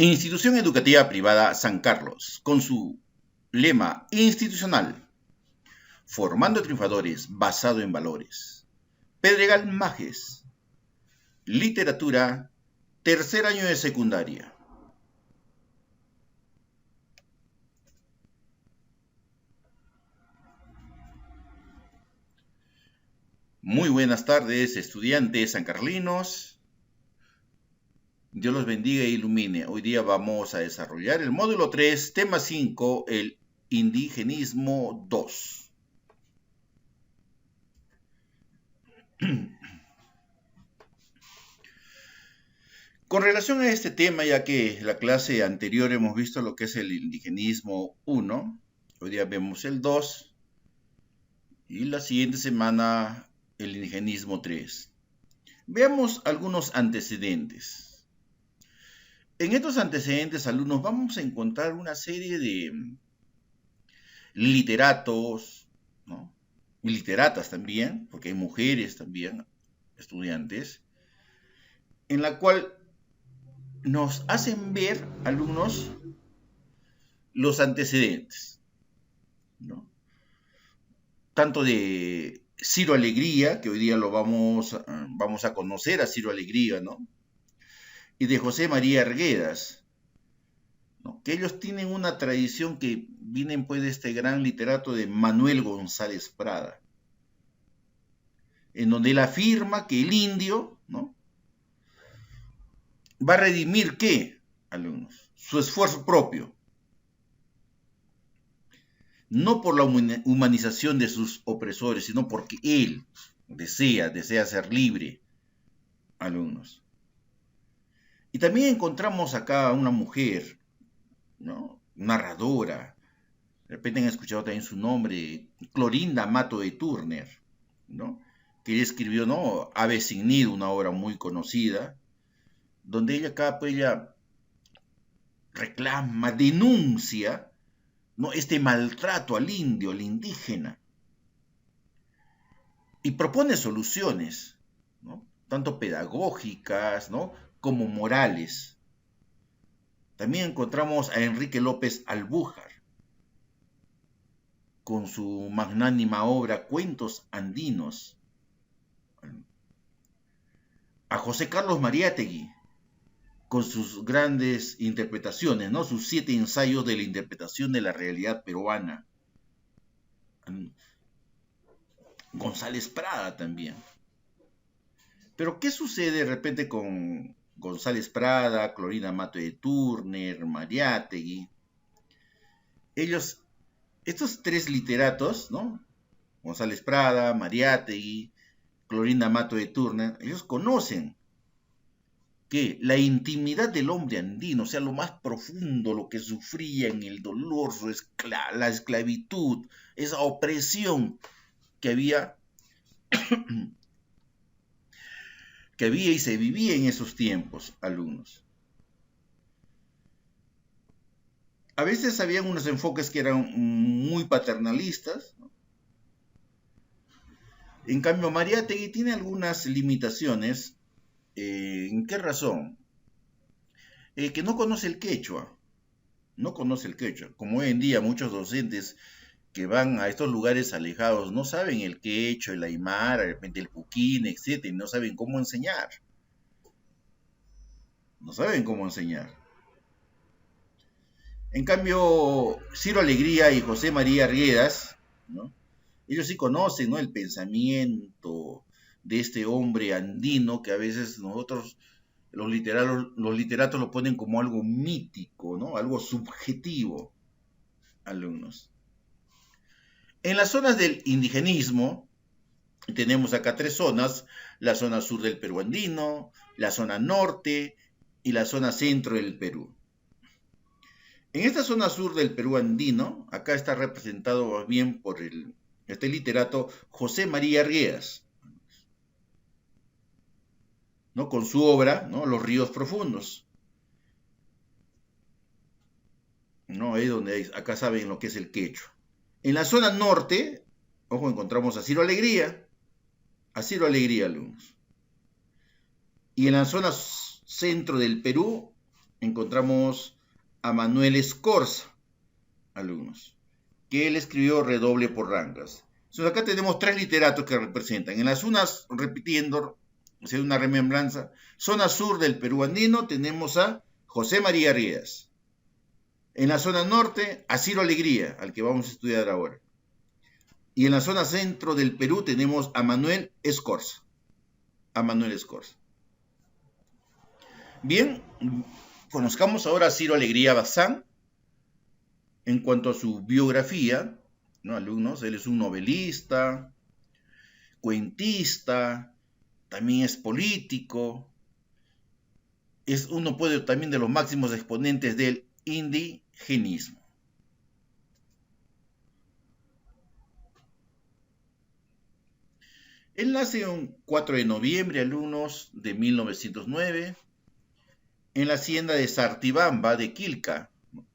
Institución Educativa Privada San Carlos, con su lema institucional, formando triunfadores basado en valores. Pedregal Majes, literatura, tercer año de secundaria. Muy buenas tardes, estudiantes sancarlinos. Dios los bendiga e ilumine. Hoy día vamos a desarrollar el módulo 3, tema 5, el indigenismo 2. Con relación a este tema, ya que la clase anterior hemos visto lo que es el indigenismo 1, hoy día vemos el 2 y la siguiente semana el indigenismo 3. Veamos algunos antecedentes. En estos antecedentes, alumnos, vamos a encontrar una serie de literatos, ¿no? Y literatas también, porque hay mujeres también, estudiantes, en la cual nos hacen ver, alumnos, los antecedentes, ¿no? Tanto de Ciro Alegría, que hoy día lo vamos a conocer a Ciro Alegría, ¿no? Y de José María Arguedas, ¿no? Que ellos tienen una tradición que vienen pues de este gran literato de Manuel González Prada, en donde él afirma que el indio, ¿no?, va a redimir, ¿qué, alumnos? Su esfuerzo propio, no por la humanización de sus opresores, sino porque él desea ser libre, alumnos. Y también encontramos acá a una mujer, ¿no?, narradora, de repente han escuchado también su nombre, Clorinda Mato de Turner, ¿no?, que ella escribió, ¿no?, Ave sin nido, una obra muy conocida, donde ella reclama, denuncia, ¿no?, este maltrato al indio, al indígena, y propone soluciones, ¿no?, tanto pedagógicas, ¿no?, como morales. También encontramos a Enrique López Albújar, con su magnánima obra Cuentos Andinos, a José Carlos Mariátegui, con sus grandes interpretaciones, ¿no?, sus 7 ensayos de la interpretación de la realidad peruana. González Prada también. Pero ¿qué sucede de repente con González Prada, Clorinda Mato de Turner, Mariátegui? Estos 3 literatos, ¿no?, González Prada, Mariátegui, Clorinda Mato de Turner, ellos conocen que la intimidad del hombre andino, o sea, lo más profundo, lo que sufría en el dolor, la esclavitud, esa opresión que había y se vivía en esos tiempos, alumnos. A veces habían unos enfoques que eran muy paternalistas, ¿no? En cambio, Mariátegui tiene algunas limitaciones. ¿En qué razón? Que no conoce el quechua. No conoce el quechua. Como hoy en día muchos docentes que van a estos lugares alejados no saben el quechua, el aymara, de repente el puquín, etc. Y no saben cómo enseñar. No saben cómo enseñar. En cambio, Ciro Alegría y José María Arguedas, ¿no?, ellos sí conocen, ¿no?, el pensamiento de este hombre andino que a veces nosotros, los literatos lo ponen como algo mítico, ¿no?, algo subjetivo, alumnos. En las zonas del indigenismo, tenemos acá 3 zonas: la zona sur del Perú andino, la zona norte y la zona centro del Perú. En esta zona sur del Perú andino, acá está representado bien por este literato José María Arguedas, ¿no?, con su obra, ¿no?, Los ríos profundos, ¿no?, ahí donde acá saben lo que es el quechua. En la zona norte, ojo, encontramos a Ciro Alegría, alumnos. Y en la zona centro del Perú, encontramos a Manuel Escorza, alumnos, que él escribió Redoble por Rancas. Entonces acá tenemos tres literatos que representan. En las zonas, repitiendo, o sea, una remembranza, zona sur del Perú andino tenemos a José María Riedas. En la zona norte, a Ciro Alegría, al que vamos a estudiar ahora. Y en la zona centro del Perú tenemos a Manuel Escorza. A Manuel Escorza. Bien, conozcamos ahora a Ciro Alegría Bazán. En cuanto a su biografía, ¿no, alumnos? Él es un novelista, cuentista, también es político, es uno también de los máximos exponentes del indigenismo. Él nace un 4 de noviembre, alumnos, de 1909, en la hacienda de Sartibamba de Quilca, ¿no?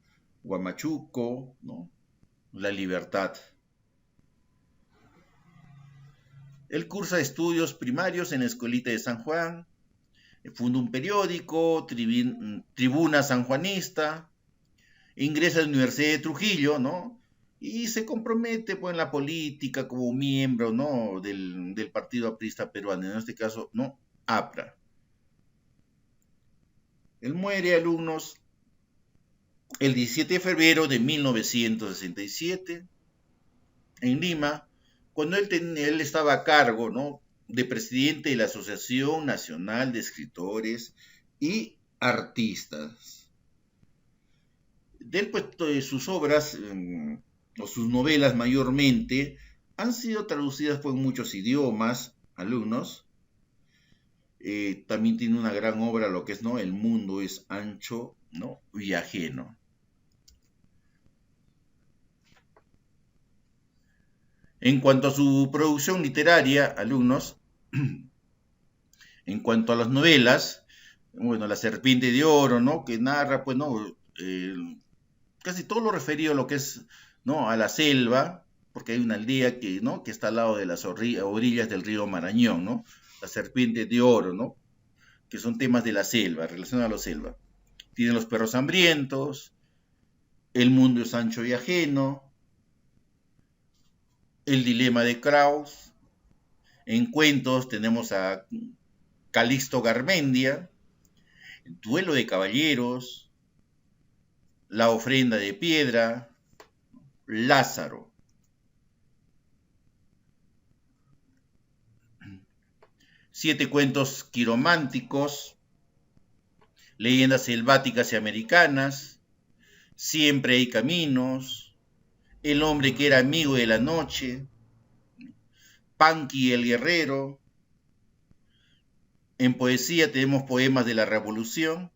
Huamachuco, ¿no? La Libertad. Él cursa estudios primarios en la Escuelita de San Juan, funda un periódico, Tribuna Sanjuanista, ingresa a la Universidad de Trujillo, ¿no? Y se compromete pues, en la política como miembro, ¿no? del Partido Aprista Peruano, en este caso, ¿no? APRA. Él muere, alumnos, el 17 de febrero de 1967, en Lima, cuando él estaba a cargo, ¿no? de presidente de la Asociación Nacional de Escritores y Artistas. De él, pues, sus obras, o sus novelas mayormente, han sido traducidas por muchos idiomas, alumnos. También tiene una gran obra, lo que es, ¿no? El mundo es ancho, ¿no? y ajeno. En cuanto a su producción literaria, alumnos, en cuanto a las novelas, bueno, La Serpiente de Oro, ¿no? Que narra, pues, ¿no? Casi todo lo referido a lo que es, ¿no? A la selva, porque hay una aldea que, ¿no? que está al lado de las orillas del río Marañón, ¿no? La Serpiente de Oro, ¿no? Que son temas de la selva, relacionados a la selva. Tiene Los Perros Hambrientos, El mundo es ancho y ajeno, El dilema de Kraus. En cuentos tenemos a Calixto Garmendia, Duelo de Caballeros, La ofrenda de piedra, Lázaro. Siete cuentos quirománticos, Leyendas selváticas y americanas, Siempre hay caminos, El hombre que era amigo de la noche, Panqui el guerrero. En poesía tenemos Poemas de la Revolución.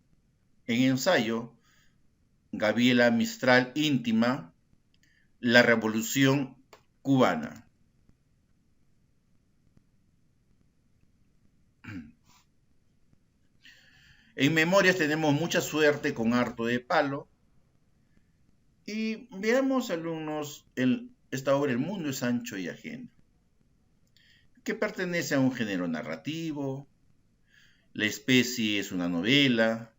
En ensayo, Gabriela Mistral íntima, La Revolución Cubana. En memorias tenemos Mucha suerte con harto de palo. Y veamos, alumnos, esta obra El mundo es ancho y ajeno, que pertenece a un género narrativo. La especie es una novela.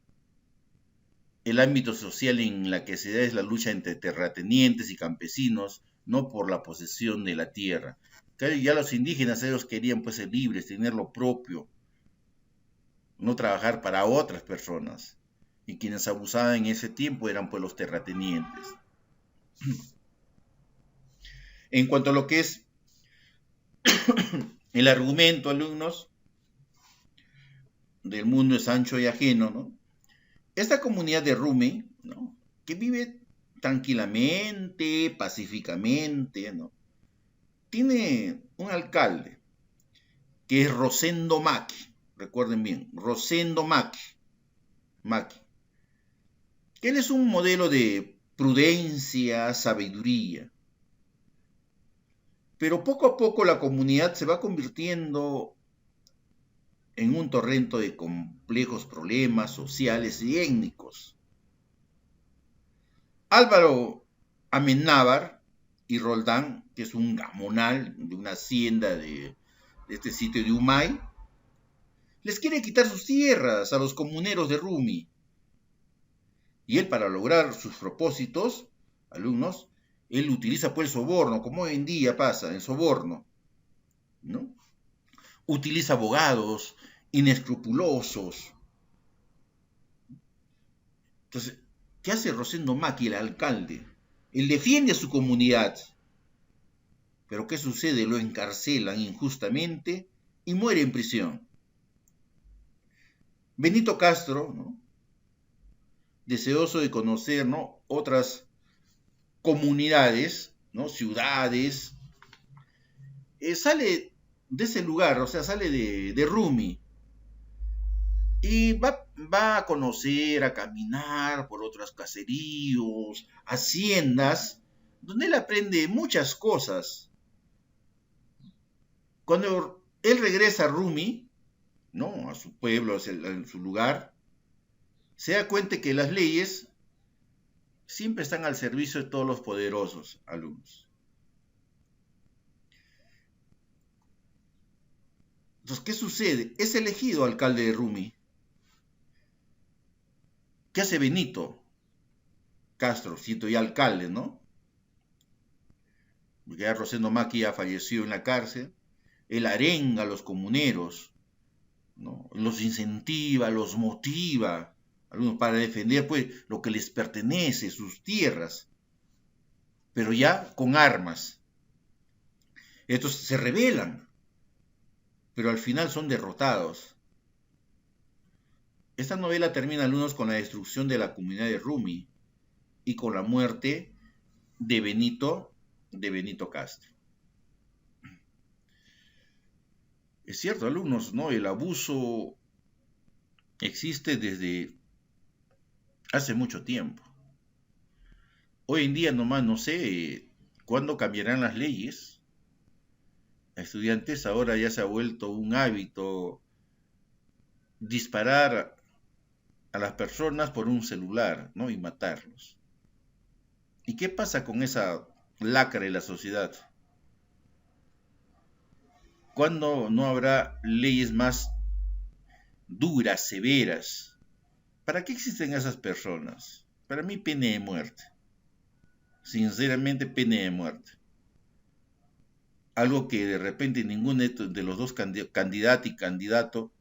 El ámbito social en la que se da es la lucha entre terratenientes y campesinos, no por la posesión de la tierra. Ya los indígenas, ellos querían pues ser libres, tener lo propio, no trabajar para otras personas. Y quienes abusaban en ese tiempo eran pues los terratenientes. En cuanto a lo que es el argumento, alumnos, del mundo es ancho y ajeno, ¿no? Esta comunidad de Rumi, ¿no? que vive tranquilamente, pacíficamente, ¿no? tiene un alcalde, que es Rosendo Maki, recuerden bien, Rosendo Maki, que él es un modelo de prudencia, sabiduría. Pero poco a poco la comunidad se va convirtiendo en un torrente de complejos problemas sociales y étnicos. Álvaro Amenábar y Roldán, que es un gamonal de una hacienda de este sitio de Humay, les quiere quitar sus tierras a los comuneros de Rumi. Y él, para lograr sus propósitos, alumnos, él utiliza pues el soborno, como hoy en día pasa, el soborno, ¿no? Utiliza abogados inescrupulosos. Entonces, ¿qué hace Rosendo Maki, el alcalde? Él defiende a su comunidad. Pero ¿qué sucede? Lo encarcelan injustamente y muere en prisión. Benito Castro, ¿no?, deseoso de conocer, ¿no?, otras comunidades, ¿no?, ciudades, sale de ese lugar, o sea, sale de Rumi, y va a conocer, a caminar por otros caseríos, haciendas, donde él aprende muchas cosas. Cuando él regresa a Rumi, ¿no?, a su pueblo, a su lugar, se da cuenta que las leyes siempre están al servicio de todos los poderosos, alumnos. Entonces, ¿qué sucede? Es elegido alcalde de Rumi. ¿Qué hace Benito Castro, siendo ya alcalde, no? Porque ya Rosendo Maki ya falleció en la cárcel. Él arenga a los comuneros, ¿no?, los incentiva, los motiva, algunos para defender pues lo que les pertenece, sus tierras, pero ya con armas. Estos se rebelan, pero al final son derrotados. Esta novela termina, alumnos, con la destrucción de la comunidad de Rumi y con la muerte de Benito Castro. Es cierto, alumnos, ¿no? El abuso existe desde hace mucho tiempo. Hoy en día nomás no sé cuándo cambiarán las leyes. A estudiantes ahora ya se ha vuelto un hábito disparar a las personas por un celular, ¿no?, y matarlos. ¿Y qué pasa con esa lacra de la sociedad? ¿Cuándo no habrá leyes más duras, severas? ¿Para qué existen esas personas? Para mí, pena de muerte. Sinceramente, pena de muerte. Algo que de repente ninguno de los dos candidato y candidato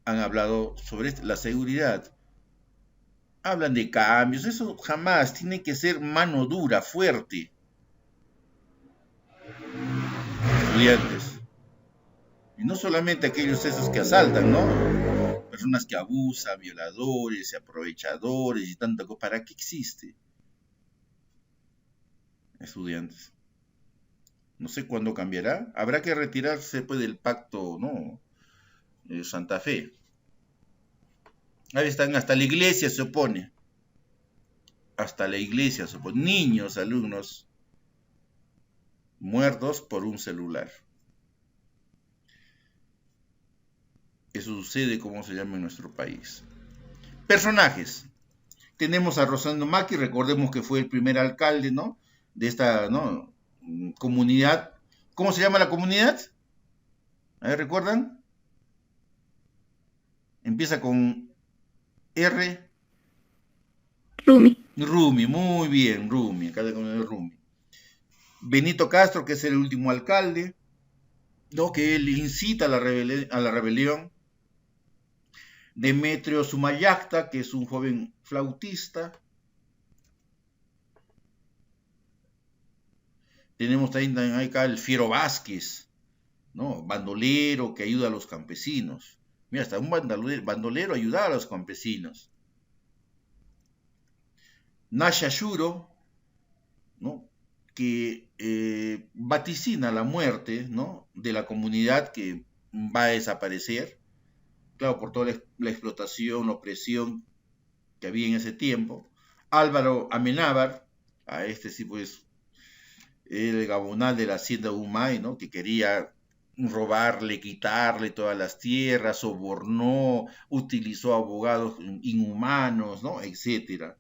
han hablado sobre la seguridad. Hablan de cambios, eso jamás, tiene que ser mano dura, fuerte. Estudiantes. Y no solamente aquellos esos que asaltan, ¿no? Personas que abusan, violadores, aprovechadores y tanta cosa. ¿Para qué existe? Estudiantes. No sé cuándo cambiará. Habrá que retirarse pues del pacto, ¿no?, Santa Fe. Ahí están, hasta la iglesia se opone. Hasta la iglesia se opone. Niños, alumnos, muertos por un celular. Eso sucede, como se llama en nuestro país. Personajes. Tenemos a Rosendo Maki, recordemos que fue el primer alcalde, ¿no?, de esta, ¿no?, comunidad. ¿Cómo se llama la comunidad? A ver, ¿recuerdan? Empieza con R. Rumi. Rumi, muy bien, Rumi, acá con Rumi. Benito Castro, que es el último alcalde, ¿no?, que él incita a la rebelión. Demetrio Sumayacta, que es un joven flautista. Tenemos también acá el Fiero Vázquez, ¿no?, bandolero que ayuda a los campesinos. Mira, hasta un bandolero ayuda a los campesinos. Nasha Shuro, ¿no?, que vaticina la muerte, ¿no?, de la comunidad que va a desaparecer, claro, por toda la explotación, la opresión que había en ese tiempo. Álvaro Amenábar, a este sí pues, el gabonal de la hacienda Humay, ¿no?, que quería robarle, quitarle todas las tierras, sobornó, utilizó abogados inhumanos, ¿no?, etcétera.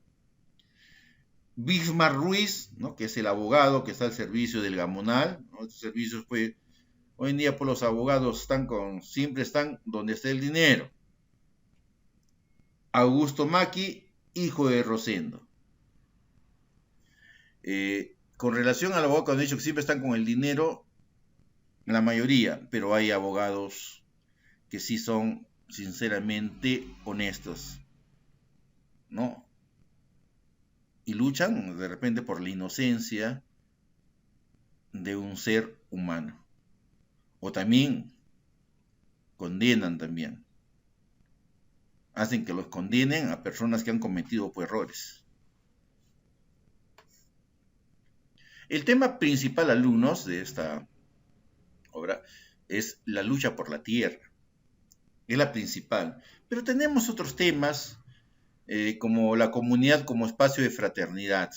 Bismarck Ruiz, ¿no?, que es el abogado que está al servicio del gamonal, ¿no? Estos servicios, pues, hoy en día pues, los abogados siempre están donde está el dinero. Augusto Maki, hijo de Rosendo. Con relación al abogado, cuando he dicho que siempre están con el dinero, la mayoría, pero hay abogados que sí son sinceramente honestos, ¿no? Y luchan de repente por la inocencia de un ser humano. O también condenan también. Hacen que los condenen a personas que han cometido errores. El tema principal, alumnos, de esta obra es la lucha por la tierra. Es la principal. Pero tenemos otros temas como la comunidad como espacio de fraternidad.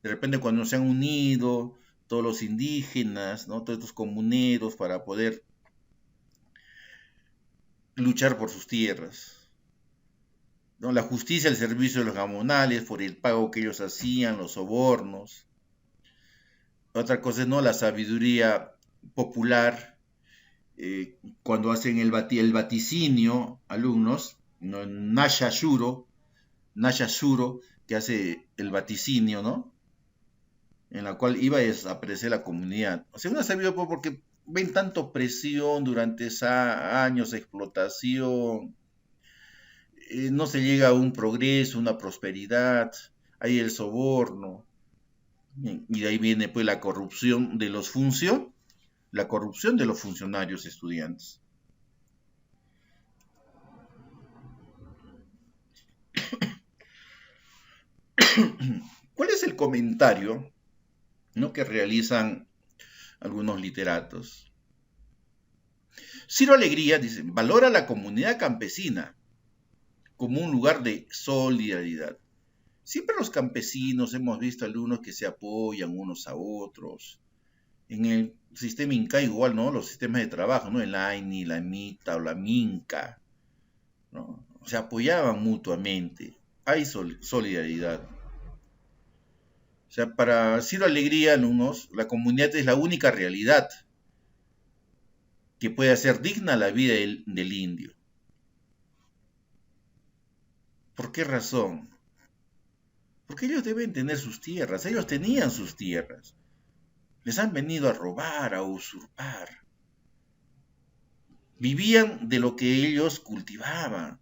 De repente cuando se han unido todos los indígenas, ¿no? Todos estos comuneros para poder luchar por sus tierras, ¿no? La justicia al servicio de los gamonales por el pago que ellos hacían, los sobornos. Otra cosa es, ¿no?, la sabiduría popular, cuando hacen el vaticinio, alumnos, ¿no? Nasha Shuro, que hace el vaticinio, ¿no? En la cual iba a desaparecer la comunidad. O sea, una sabiduría porque ven tanto presión durante años, explotación, no se llega a un progreso, una prosperidad, hay el soborno, y de ahí viene pues la corrupción de los funcionarios estudiantes. ¿Cuál es el comentario, ¿no?, que realizan algunos literatos? Ciro Alegría dice, valora la comunidad campesina como un lugar de solidaridad. Siempre los campesinos hemos visto algunos que se apoyan unos a otros. En el sistema Inca igual, ¿no? Los sistemas de trabajo, ¿no? El AINI, la MITA o la MINCA, ¿no? Se apoyaban mutuamente. Hay solidaridad. O sea, para Ciro Alegría, alumnos, la comunidad es la única realidad que puede hacer digna la vida del indio. ¿Por qué razón? Porque ellos deben tener sus tierras, ellos tenían sus tierras. Les han venido a robar, a usurpar. Vivían de lo que ellos cultivaban,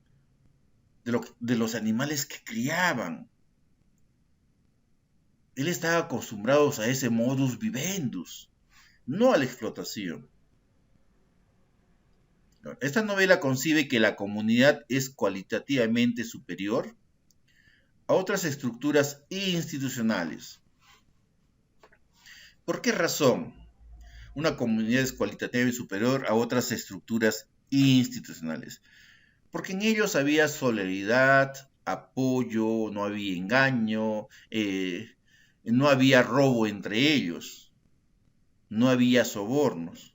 de los animales que criaban. Él estaba acostumbrado a ese modus vivendus, no a la explotación. Esta novela concibe que la comunidad es cualitativamente superior a otras estructuras institucionales. ¿Por qué razón una comunidad es cualitativamente superior a otras estructuras institucionales? Porque en ellos había solidaridad, apoyo, no había engaño, no había robo entre ellos, no había sobornos.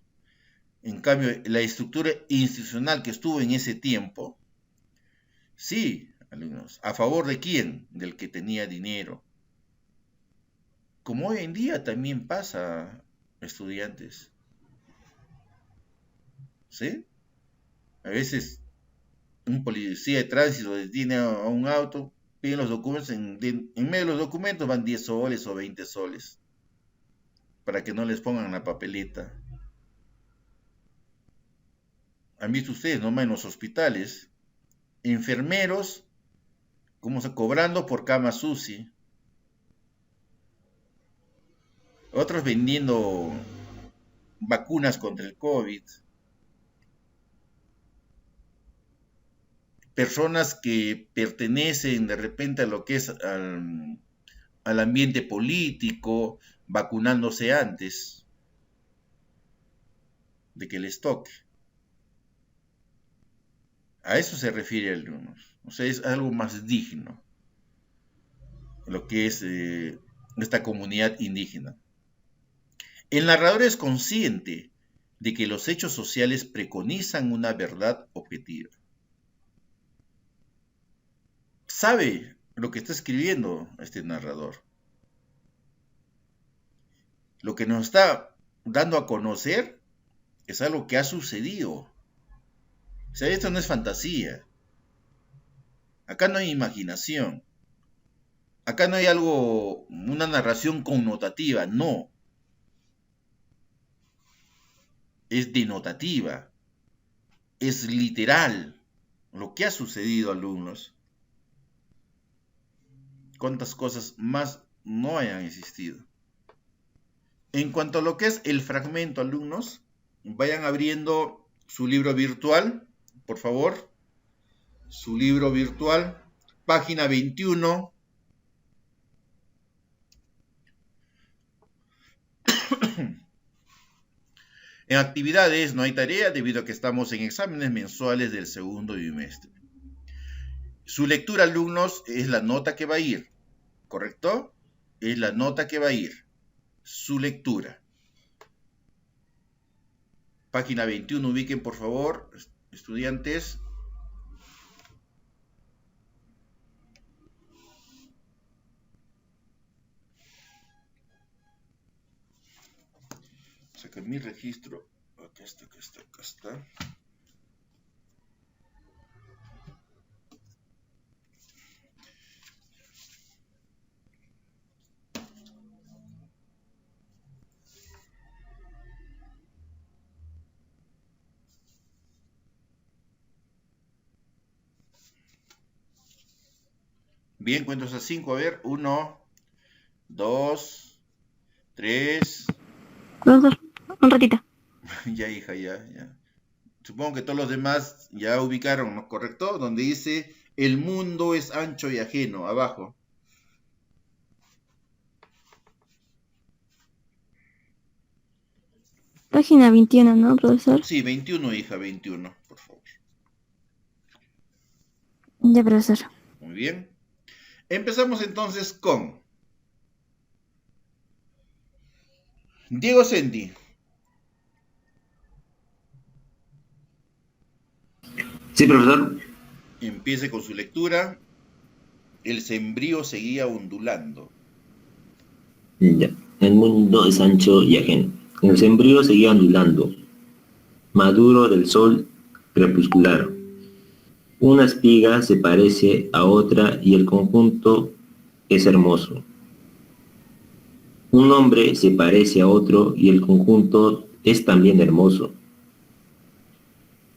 En cambio, la estructura institucional que estuvo en ese tiempo, sí, alumnos, ¿a favor de quién? Del que tenía dinero. Como hoy en día también pasa, estudiantes. ¿Sí? A veces un policía de tránsito detiene a un auto, piden los documentos, en medio de los documentos van 10 soles o 20 soles, para que no les pongan la papeleta. Han visto ustedes, nomás en los hospitales, enfermeros, como se cobrando por cama SUSI, otros vendiendo vacunas contra el COVID, personas que pertenecen de repente a lo que es al ambiente político, vacunándose antes de que les toque. A eso se refiere algunos. O sea, es algo más digno lo que es esta comunidad indígena. El narrador es consciente de que los hechos sociales preconizan una verdad objetiva. Sabe lo que está escribiendo este narrador. Lo que nos está dando a conocer es algo que ha sucedido. O sea, esto no es fantasía. Acá no hay imaginación. Acá no hay algo, una narración connotativa, no. Es denotativa, es literal lo que ha sucedido, alumnos. Cuántas cosas más no hayan existido. En cuanto a lo que es el fragmento, alumnos, vayan abriendo su libro virtual, por favor. Su libro virtual, página 21. En actividades no hay tarea debido a que estamos en exámenes mensuales del segundo bimestre. Su lectura, alumnos, es la nota que va a ir, ¿correcto? Es la nota que va a ir. Su lectura. Página 21, ubiquen por favor, estudiantes. Saca mi registro. Acá está, acá está, acá está. Bien, cuento hasta 5. A ver, 1, 2, 3. Profesor, un ratito. Ya, hija, ya. Supongo que todos los demás ya ubicaron, ¿no? ¿Correcto? Donde dice, el mundo es ancho y ajeno, abajo. Página 21, ¿no, profesor? Sí, 21, hija, 21, por favor. Ya, profesor. Muy bien. Empezamos entonces con Diego Sendi. Sí, profesor. Empiece con su lectura. El sembrío seguía ondulando. Ya. El mundo es ancho y ajeno. El sembrío seguía ondulando, maduro del sol crepuscular. Una espiga se parece a otra y el conjunto es hermoso. Un hombre se parece a otro y el conjunto es también hermoso.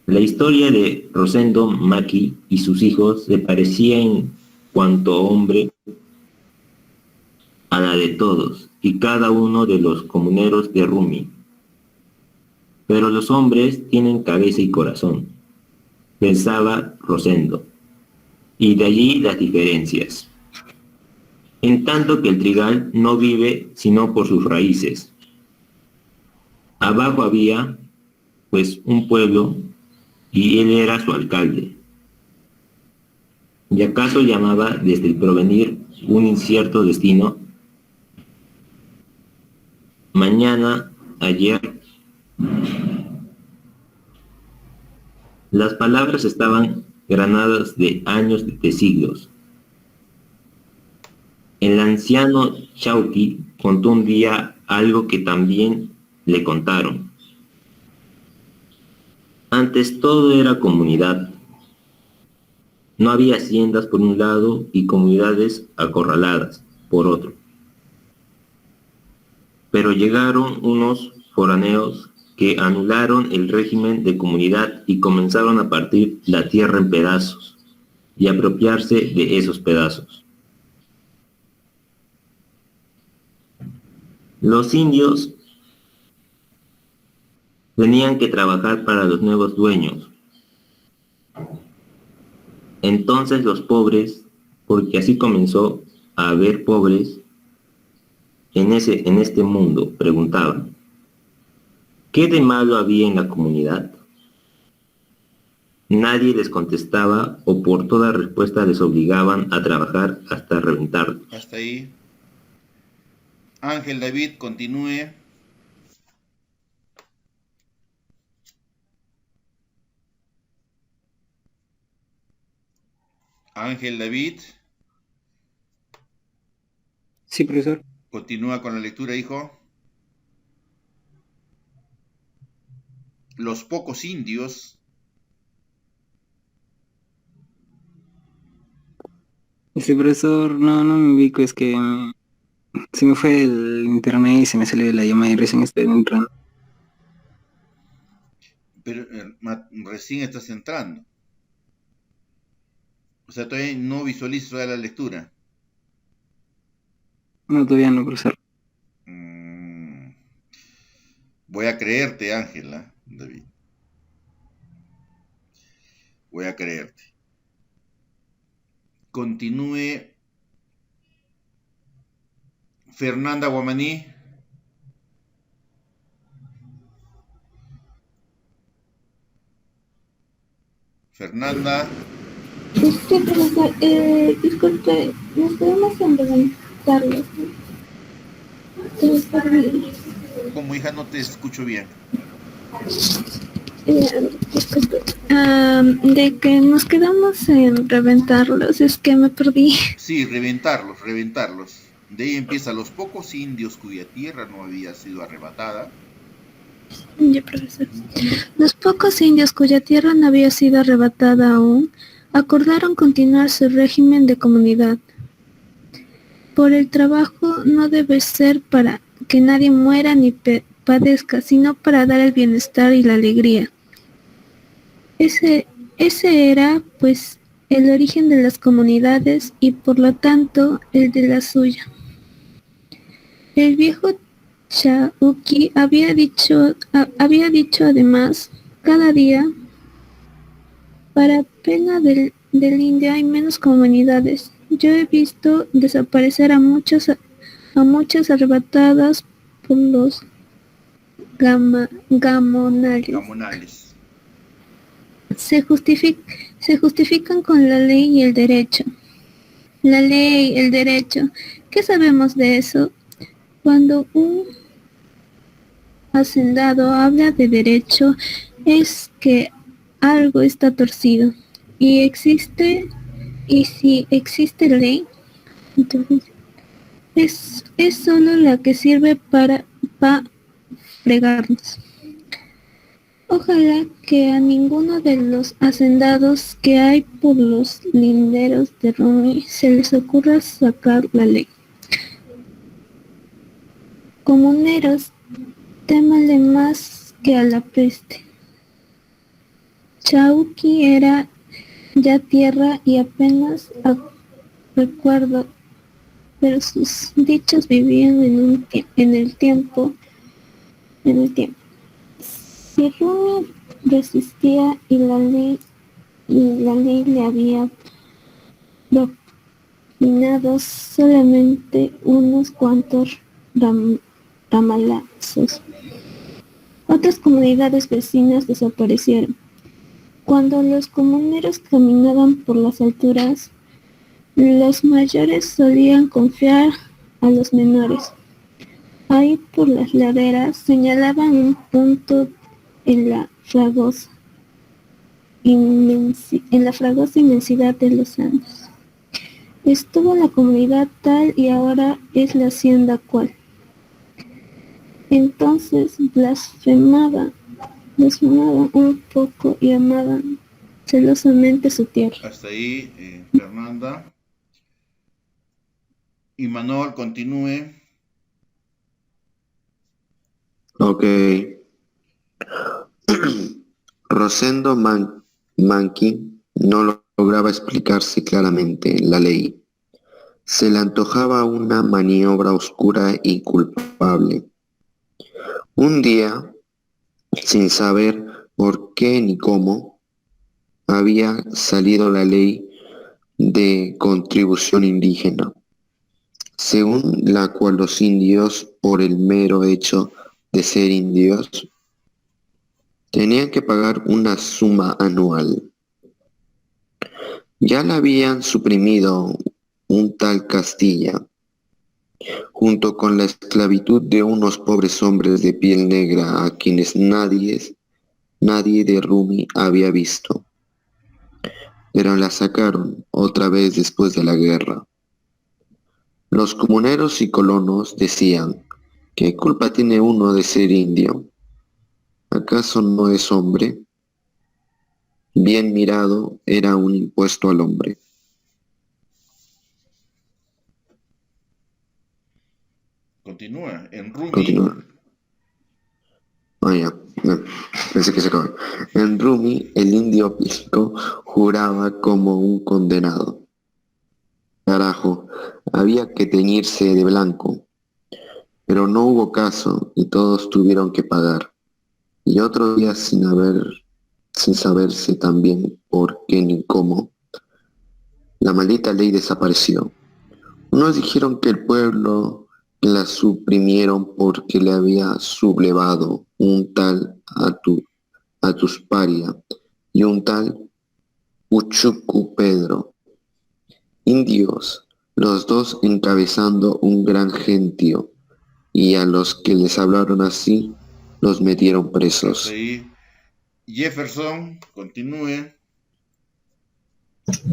La historia de Rosendo Maki y sus hijos se parecía en cuanto hombre a la de todos y cada uno de los comuneros de Rumi. Pero los hombres tienen cabeza y corazón, pensaba Rosendo, y de allí las diferencias. En tanto que el trigal no vive sino por sus raíces. Abajo había, pues, un pueblo y él era su alcalde. ¿Y acaso llamaba desde el provenir un incierto destino? Mañana, ayer. Las palabras estaban granadas de años de siglos. El anciano Chauqui contó un día algo que también le contaron. Antes todo era comunidad. No había haciendas por un lado y comunidades acorraladas por otro. Pero llegaron unos foraneos que anularon el régimen de comunidad y comenzaron a partir la tierra en pedazos y apropiarse de esos pedazos. Los indios tenían que trabajar para los nuevos dueños. Entonces los pobres, porque así comenzó a haber pobres en este mundo, preguntaban, ¿qué de malo había en la comunidad? Nadie les contestaba o por toda respuesta les obligaban a trabajar hasta reventar. Hasta ahí. Ángel David, continúe. Ángel David, Sí, profesor. continúa con la lectura, hijo. Los pocos indios Profesor, no me ubico, es que se me fue el internet y se me salió la llamada y recién estoy entrando. Pero recién estás entrando. O sea, todavía no visualizas toda la lectura. No, todavía no, profesor. Mm, Voy a creerte, Ángela, David. Voy a creerte. Continúe Fernanda Guamaní. Fernanda, Sí, profesor, disculpe, nos podemos implementarlo. como hija no te escucho bien. Disculpe. De que nos quedamos en reventarlos, es que me perdí. Sí, reventarlos, reventarlos. De ahí empieza los pocos indios cuya tierra no había sido arrebatada. Ya, profesor. Los pocos indios cuya tierra no había sido arrebatada aún, acordaron continuar su régimen de comunidad. Por el trabajo no debe ser para que nadie muera ni padezca, sino para dar el bienestar y la alegría. Ese era, pues, el origen de las comunidades y por lo tanto el de la suya. El viejo Chauki había dicho además, cada día, para pena del indio hay menos comunidades. Yo he visto desaparecer a muchas arrebatadas por los gamonales. Gamonales. Se justifican con la ley y el derecho. La ley, el derecho. ¿Qué sabemos de eso? Cuando un hacendado habla de derecho, es que algo está torcido. Y si existe ley, entonces es solo la que sirve para fregarnos. Ojalá que a ninguno de los hacendados que hay por los linderos de Rumi se les ocurra sacar la ley. Comuneros, témale más que a la peste. Chauki era ya tierra y apenas recuerdo, pero sus dichos vivían en el tiempo. Si Rumi resistía y la ley le había propinado solamente unos cuantos ramalazos. Otras comunidades vecinas desaparecieron. Cuando los comuneros caminaban por las alturas, los mayores solían confiar a los menores. Ahí por las laderas señalaban un punto en la fragosa inmensidad de los Andes. Estuvo la comunidad tal y ahora es la hacienda cual. Entonces blasfemaban un poco y amaban celosamente su tierra. Hasta ahí, Fernanda. Y Manuel, continúe. Ok. Rosendo Manqui no lograba explicarse claramente la ley. Se le antojaba una maniobra oscura y culpable. Un día, sin saber por qué ni cómo, había salido la ley de contribución indígena, según la cual los indios, por el mero hecho de ser indios, tenían que pagar una suma anual. Ya la habían suprimido un tal Castilla, junto con la esclavitud de unos pobres hombres de piel negra a quienes nadie de Rumi había visto. Pero la sacaron otra vez después de la guerra. Los comuneros y colonos decían, ¿qué culpa tiene uno de ser indio? ¿Acaso no es hombre? Bien mirado era un impuesto al hombre. Continúa. En Rumi. Continúa. Ah, ya. No, pensé que se acabó. En Rumi, el indio Pisco juraba como un condenado. Carajo, había que teñirse de blanco, pero no hubo caso y todos tuvieron que pagar. Y otro día sin saberse también por qué ni cómo, la maldita ley desapareció. Unos dijeron que el pueblo la suprimieron porque le había sublevado un tal Atusparia y un tal Uchucu Pedro, indios, los dos encabezando un gran gentío, y a los que les hablaron así los metieron Hasta presos. ahí. Jefferson, continúe.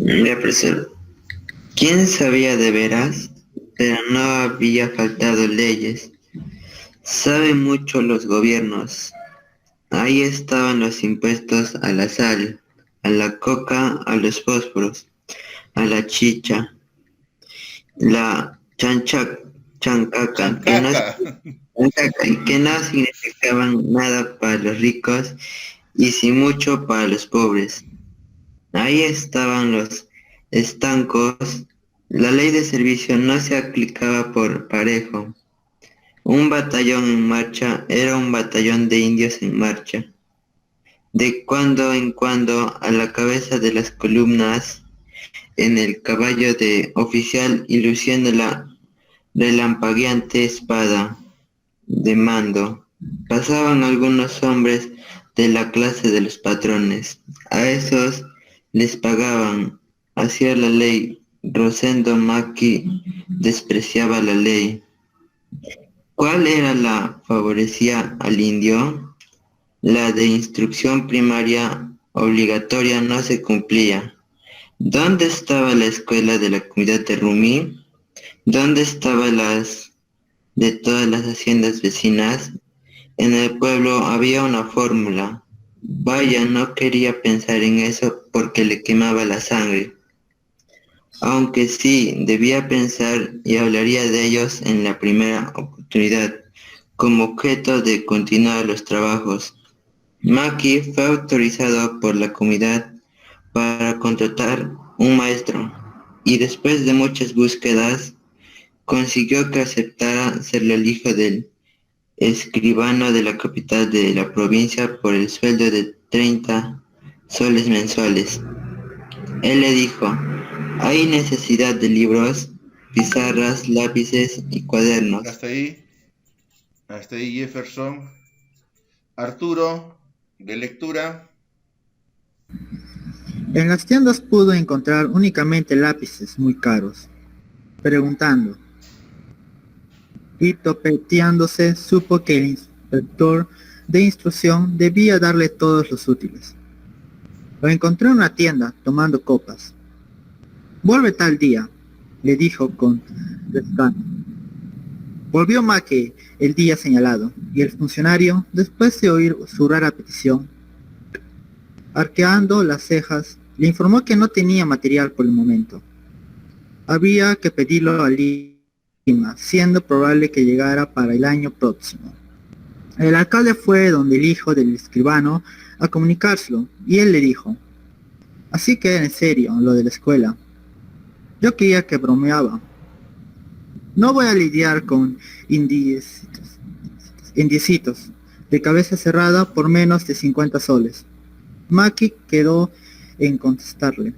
Jefferson. ¿Quién sabía de veras? Pero no había faltado leyes. Saben mucho los gobiernos. Ahí estaban los impuestos a la sal, a la coca, a los fósforos, a la chicha, la chancaca, Chancaca. que no significaban nada para los ricos y sí mucho para los pobres. Ahí estaban los estancos. La ley de servicio no se aplicaba por parejo. Un batallón en marcha era un batallón de indios en marcha. De cuando en cuando, a la cabeza de las columnas, en el caballo de oficial y luciendo la relampagueante espada de mando, pasaban algunos hombres de la clase de los patrones. A esos les pagaban. Hacía la ley. Rosendo Maki despreciaba la ley. ¿Cuál era la favorecía al indio? La de instrucción primaria obligatoria no se cumplía. ¿Dónde estaba la escuela de la comunidad de Rumi? ¿Dónde estaban las de todas las haciendas vecinas? En el pueblo había una fórmula. Vaya, no quería pensar en eso porque le quemaba la sangre. Aunque sí, debía pensar y hablaría de ellos en la primera oportunidad, como objeto de continuar los trabajos. Maki fue autorizado por la comunidad para contratar un maestro, y después de muchas búsquedas, consiguió que aceptara ser el hijo del escribano de la capital de la provincia por el sueldo de 30 soles mensuales. Él le dijo: hay necesidad de libros, pizarras, lápices y cuadernos. Hasta ahí Jefferson. Arturo, de lectura. En las tiendas pudo encontrar únicamente lápices muy caros. Preguntando y topeteándose, supo que el inspector de instrucción debía darle todos los útiles. Lo encontró en una tienda tomando copas. Vuelve tal día, le dijo con desgano. Volvió Mackey el día señalado, y el funcionario, después de oír su rara petición, arqueando las cejas, le informó que no tenía material por el momento. Había que pedirlo a Lima, siendo probable que llegara para el año próximo. El alcalde fue donde el hijo del escribano a comunicárselo, y él le dijo: así que era en serio lo de la escuela. Yo creía que bromeaba. No voy a lidiar con indiecitos de cabeza cerrada por menos de 50 soles. Maki quedó en contestarle,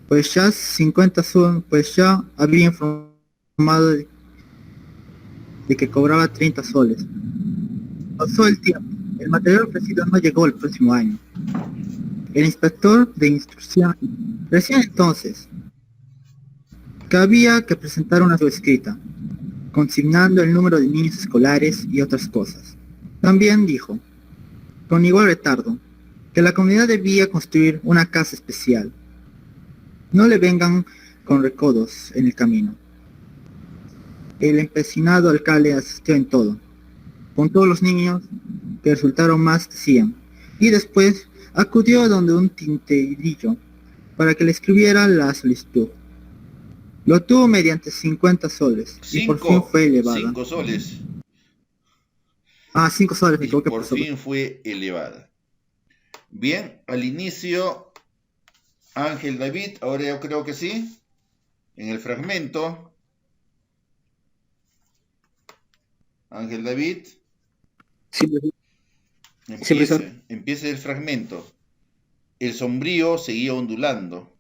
pues ya 50 soles, pues ya había informado de que cobraba 30 soles. Pasó el tiempo, el material ofrecido no llegó el próximo año. El inspector de instrucción decía entonces que había que presentar una escrita, consignando el número de niños escolares y otras cosas. También dijo, con igual retardo, que la comunidad debía construir una casa especial. No le vengan con recodos en el camino. El empecinado alcalde asistió en todo, con todos los niños, que resultaron más de 100, y después acudió donde un tinterillo para que le escribiera la solicitud. Lo tuvo mediante 50 soles y por fin fue elevada. 5 soles. 5 soles, me Y equivoqué. por fin fue elevada. Bien, al inicio, Ángel David, ahora yo creo que sí, en el fragmento. Ángel David. Sí, profesor. Empieza el fragmento. El sombrío seguía ondulando.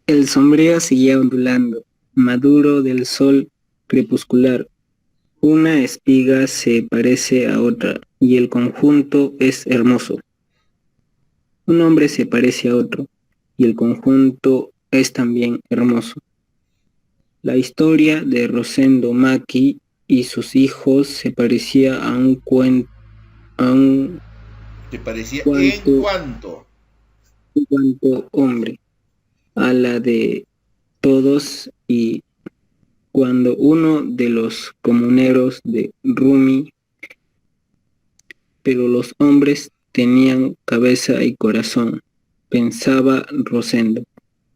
El sombrío seguía ondulando, maduro del sol crepuscular. Una espiga se parece a otra, y el conjunto es hermoso. Un hombre se parece a otro, y el conjunto es también hermoso. La historia de Rosendo Maki y sus hijos se parecía a un cuento. ¿Te parecía en cuanto? En cuanto hombre, a la de todos, y cuando uno de los comuneros de Rumi, pero los hombres tenían cabeza y corazón, pensaba Rosendo,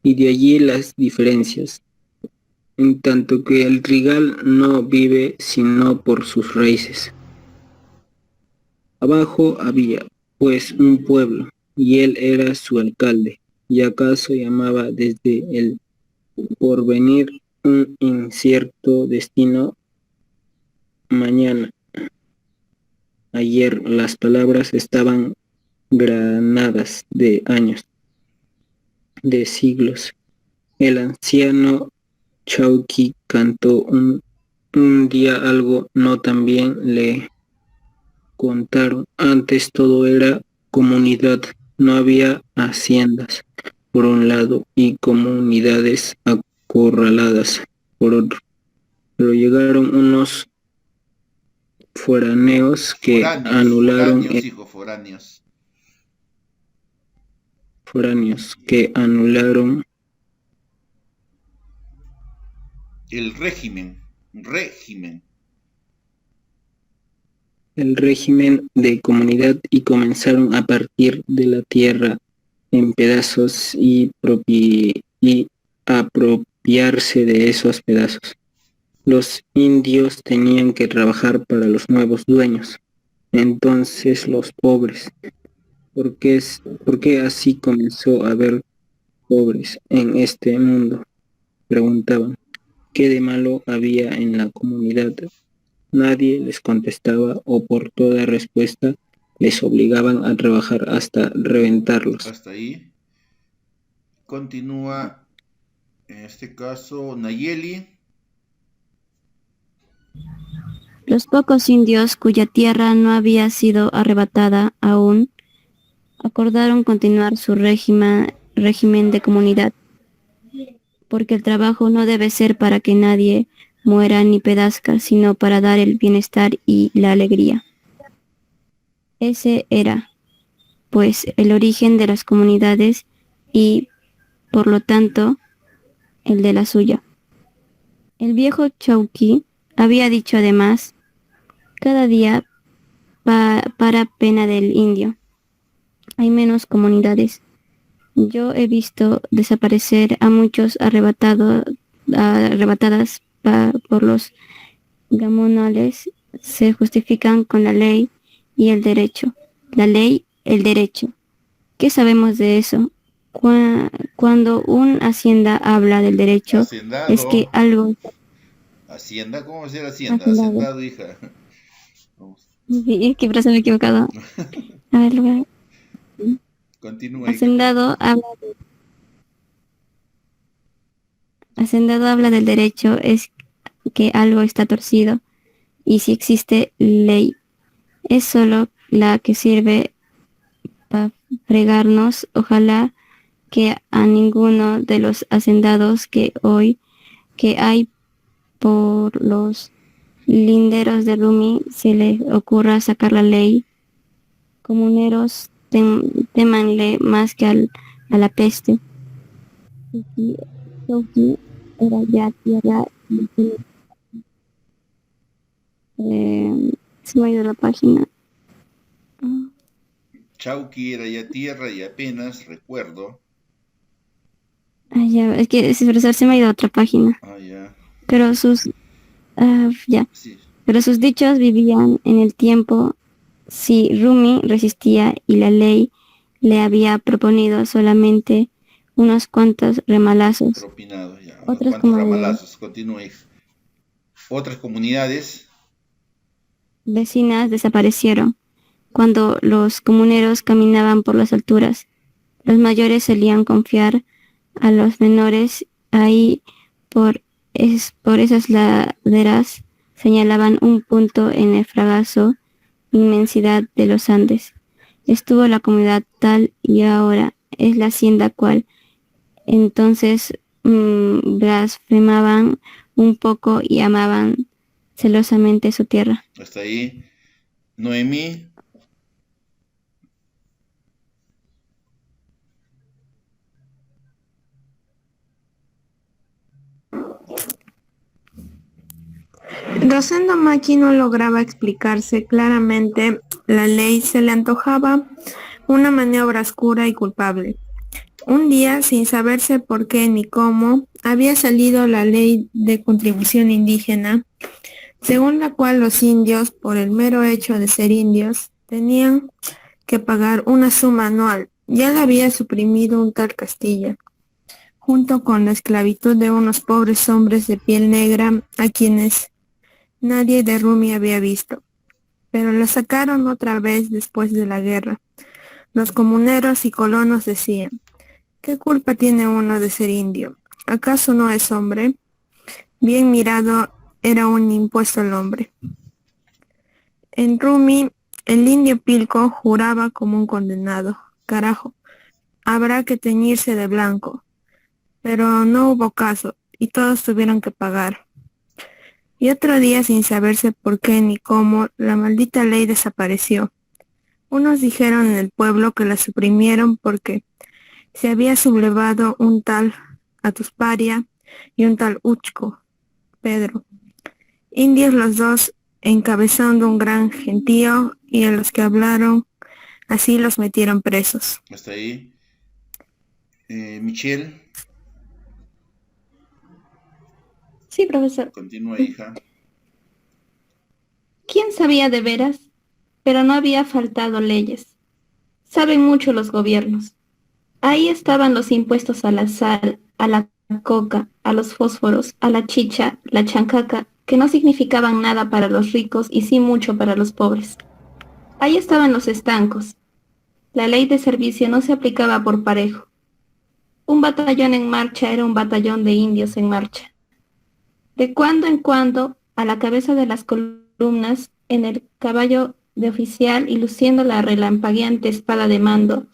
y de allí las diferencias, en tanto que el trigal no vive sino por sus raíces. Abajo había, pues, un pueblo, y él era su alcalde, y acaso llamaba desde el porvenir un incierto destino mañana. Ayer las palabras estaban granadas de años, de siglos. El anciano Chauqui cantó un día algo no tan bien le contaron. Antes todo era comunidad, no había haciendas por un lado y comunidades acorraladas por otro. Pero llegaron unos foráneos que anularon el régimen de comunidad y comenzaron a partir de la tierra en pedazos y apropiarse de esos pedazos. Los indios tenían que trabajar para los nuevos dueños. Entonces los pobres, ¿por qué así comenzó a haber pobres en este mundo?, preguntaban. ¿Qué de malo había en la comunidad? Nadie les contestaba, o por toda respuesta les obligaban a trabajar hasta reventarlos. Hasta ahí. Continúa, en este caso, Nayeli. Los pocos indios cuya tierra no había sido arrebatada aún, acordaron continuar su régimen de comunidad, porque el trabajo no debe ser para que nadie muera ni pedazca, sino para dar el bienestar y la alegría. Ese era, pues, el origen de las comunidades y, por lo tanto, el de la suya. El viejo Chauqui había dicho además, cada día, para pena del indio, hay menos comunidades. Yo he visto desaparecer a muchos arrebatadas por los gamonales. Se justifican con la ley y el derecho. La ley, el derecho. ¿Qué sabemos de eso? Cuando un hacienda habla del derecho, Hacendado. Es que algo... Hacienda, ¿cómo va a ser hacienda? Hacendado, hija. Vamos. Es que frase me he equivocado. A ver, lugar. Continúa. Hacendado habla del derecho, es que algo está torcido, y si existe ley, es solo la que sirve para fregarnos. Ojalá que a ninguno de los hacendados que hay por los linderos de Rumi se le ocurra sacar la ley. Comuneros, témanle más que a la peste. Chauqui era ya tierra. Se me ha ido la página. Chauqui era ya tierra y apenas recuerdo. Ya, es que ese profesor se me ha ido a otra página. Ah, ya. Pero sus, ya. Sí. Pero sus dichos vivían en el tiempo si Rumi resistía y la ley le había proponido solamente unos cuantos remalazos. Propinados, ya. Unos Otras cuantos comunidades ramalazos. Continúe. Otras comunidades. vecinas desaparecieron. Cuando los comuneros caminaban por las alturas, los mayores solían confiar a los menores. Ahí por esas laderas señalaban un punto en el fragazo inmensidad de los Andes. Estuvo la comunidad tal y ahora es la hacienda cual. Entonces blasfemaban un poco y amaban celosamente su tierra. Hasta ahí. Noemí. Rosendo Maki no lograba explicarse claramente la ley, se le antojaba una maniobra oscura y culpable. Un día, sin saberse por qué ni cómo, había salido la ley de contribución indígena, según la cual los indios, por el mero hecho de ser indios, tenían que pagar una suma anual. Ya la había suprimido un tal Castilla, junto con la esclavitud de unos pobres hombres de piel negra a quienes nadie de Rumi había visto, pero la sacaron otra vez después de la guerra. Los comuneros y colonos decían: ¿qué culpa tiene uno de ser indio? ¿Acaso no es hombre? Bien mirado era un impuesto al hombre. En Rumi, el indio Pilco juraba como un condenado: carajo, habrá que teñirse de blanco. Pero no hubo caso, y todos tuvieron que pagar. Y otro día, sin saberse por qué ni cómo, la maldita ley desapareció. Unos dijeron en el pueblo que la suprimieron porque se había sublevado un tal Atusparia y un tal Uchco, Pedro. Indios los dos, encabezando un gran gentío, y a los que hablaron así los metieron presos. Hasta ahí. Michelle. Sí, profesor. Continúa, hija. ¿Quién sabía de veras? Pero no había faltado leyes. Saben mucho los gobiernos. Ahí estaban los impuestos a la sal, a la coca, a los fósforos, a la chicha, la chancaca, que no significaban nada para los ricos y sí mucho para los pobres. Ahí estaban los estancos. La ley de servicio no se aplicaba por parejo. Un batallón en marcha era un batallón de indios en marcha. De cuando en cuando, a la cabeza de las columnas, en el caballo de oficial y luciendo la relampagueante espada de mando,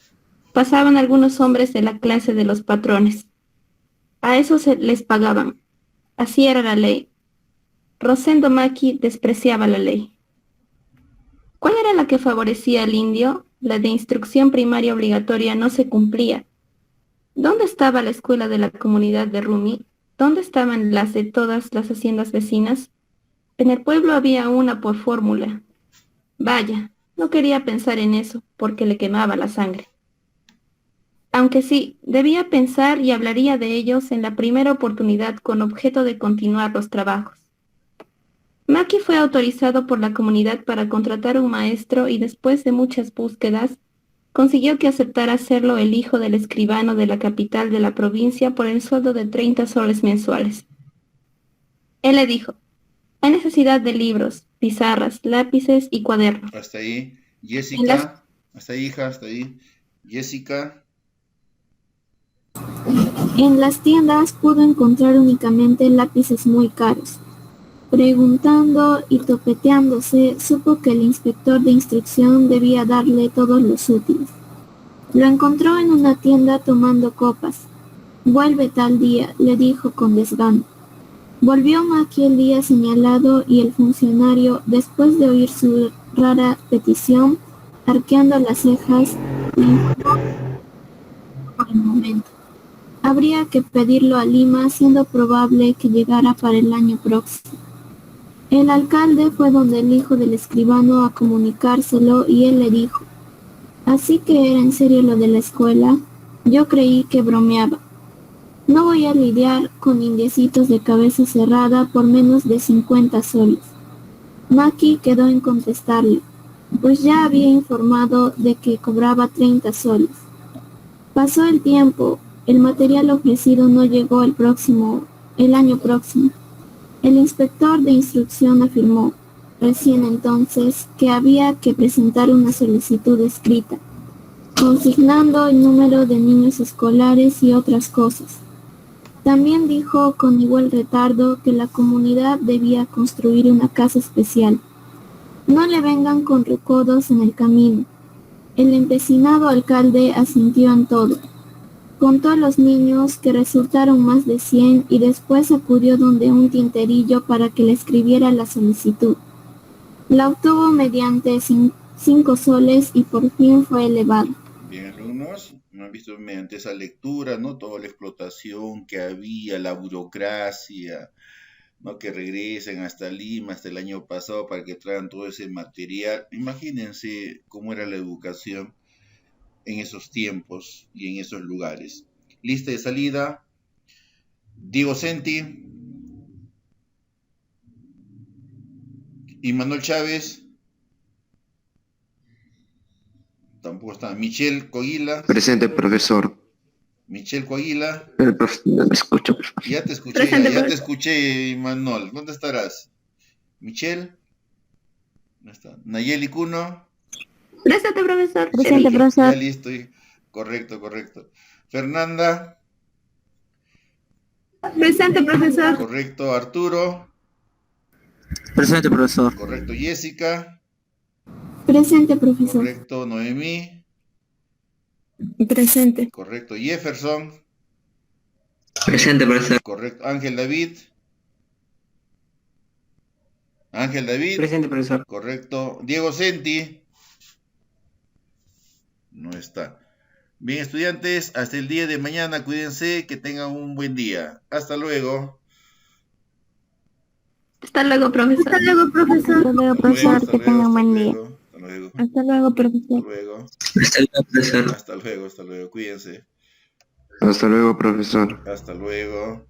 pasaban algunos hombres de la clase de los patrones. A esos les pagaban. Así era la ley. Rosendo Maki despreciaba la ley. ¿Cuál era la que favorecía al indio? La de instrucción primaria obligatoria no se cumplía. ¿Dónde estaba la escuela de la comunidad de Rumi? ¿Dónde estaban las de todas las haciendas vecinas? En el pueblo había una por fórmula. Vaya, no quería pensar en eso, porque le quemaba la sangre. Aunque sí, debía pensar y hablaría de ellos en la primera oportunidad con objeto de continuar los trabajos. Maki fue autorizado por la comunidad para contratar un maestro y después de muchas búsquedas, consiguió que aceptara hacerlo el hijo del escribano de la capital de la provincia por el sueldo de 30 soles mensuales. Él le dijo: hay necesidad de libros, pizarras, lápices y cuadernos. Hasta ahí. Jessica. Hasta ahí, hija, hasta ahí. Jessica. En las tiendas pudo encontrar únicamente lápices muy caros. Preguntando y topeteándose, supo que el inspector de instrucción debía darle todos los útiles. Lo encontró en una tienda tomando copas. Vuelve tal día, le dijo con desgano. Volvió Maki el día señalado y el funcionario, después de oír su rara petición, arqueando las cejas, le informó por el momento. Habría que pedirlo a Lima, siendo probable que llegara para el año próximo. El alcalde fue donde el hijo del escribano a comunicárselo y él le dijo: así que era en serio lo de la escuela. Yo creí que bromeaba. No voy a lidiar con indiecitos de cabeza cerrada por menos de 50 soles. Maki quedó en contestarle, pues ya había informado de que cobraba 30 soles. Pasó el tiempo, el material ofrecido no llegó el año próximo. El inspector de instrucción afirmó, recién entonces, que había que presentar una solicitud escrita, consignando el número de niños escolares y otras cosas. También dijo con igual retardo que la comunidad debía construir una casa especial. No le vengan con recodos en el camino. El empecinado alcalde asintió en todo. Contó a los niños, que resultaron más de 100, y después acudió donde un tinterillo para que le escribiera la solicitud. La obtuvo mediante 5 soles y por fin fue elevada. Bien, alumnos, han visto mediante esa lectura, ¿no? Toda la explotación que había, la burocracia, ¿no? Que regresen hasta Lima, hasta el año pasado, para que traigan todo ese material. Imagínense cómo era la educación en esos tiempos y en esos lugares. Lista de salida. Diego Senti. Manuel Chávez. Tampoco está. Michelle Coaguila. Presente, profesor. Michelle Coaguila. El profesor no me escucha, por favor. Ya te escuché, Presente, ya te escuché, Manuel. ¿Dónde estarás? Michelle. ¿Dónde está? Nayeli Cuno. Presente, profesor. Presente, Ya profesor. listo. Correcto, correcto. Fernanda. Presente, profesor. Correcto. Arturo. Presente, profesor. Correcto. Jessica. Presente, profesor. Correcto. Noemí. Presente. Correcto. Jefferson. Presente, profesor. Correcto. Ángel David. Ángel David. Presente, profesor. Correcto. Diego Senti. No está. Bien, estudiantes, hasta el día de mañana. Cuídense, que tengan un buen día. Hasta luego. Hasta luego, profesor. Hasta luego, profesor. Hasta luego, Que tenga un buen día. Hasta luego. Hasta luego, profesor. Hasta luego. Hasta luego, profesor. Hasta luego. Hasta luego. Cuídense. Hasta luego, profesor. Hasta luego.